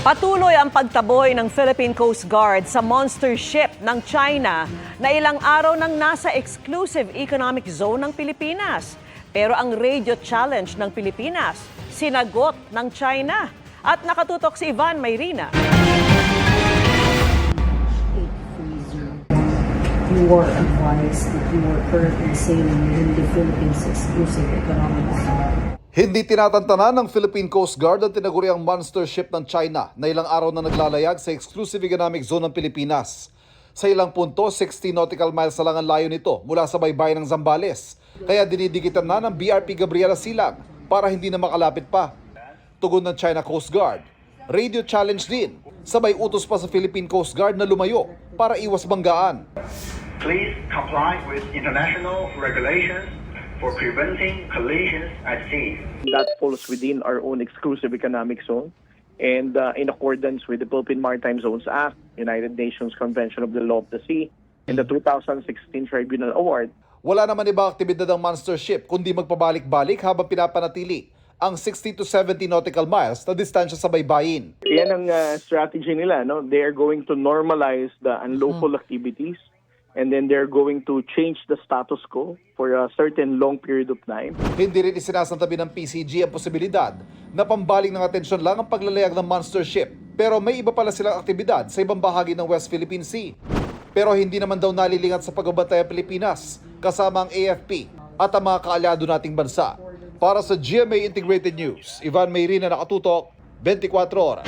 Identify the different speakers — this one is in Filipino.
Speaker 1: Patuloy ang pagtaboy ng Philippine Coast Guard sa monster ship ng China na ilang araw nang nasa exclusive economic zone ng Pilipinas. Pero ang radio challenge ng Pilipinas, sinagot ng China. At nakatutok si Ivan Mayrina.
Speaker 2: You were advised that you were currently sailing within the Philippines exclusive economic zone.
Speaker 3: Hindi tinatantanan ng Philippine Coast Guard ang tinaguriang monster ship ng China na ilang araw na naglalayag sa exclusive economic zone ng Pilipinas. Sa ilang punto, 60 nautical miles na lang ang layo nito mula sa baybayin ng Zambales. Kaya dinidikitan na ng BRP Gabriela Silang para hindi na makalapit pa. Tugon ng China Coast Guard, radio challenge din. Sabay utos pa sa Philippine Coast Guard na lumayo para iwas banggaan.
Speaker 4: Please comply with international regulations for preventing collisions at sea.
Speaker 5: That falls within our own exclusive economic zone and in accordance with the Philippine Maritime Zones Act, United Nations Convention of the Law of the Sea, and the 2016 Tribunal Award.
Speaker 3: Wala naman ibang aktibidad ng monster ship kundi magpabalik-balik habang pinapanatili ang 60 to 70 nautical miles na distansya sa baybayin.
Speaker 5: Yan ang strategy nila. No? They are going to normalize the unlawful activities and then they're going to change the status quo for a certain long period of time.
Speaker 3: Hindi rin isinasantabi ng PCG ang posibilidad na pambaling ng atensyon lang ang paglalayag ng monster ship. Pero may iba pala silang aktibidad sa ibang bahagi ng West Philippine Sea. Pero hindi naman daw nalilingat sa pagbabantay ang Pilipinas kasama ang AFP at ang mga kaalyado nating bansa. Para sa GMA Integrated News, Ivan Mayrina, nakatutok, 24 oras.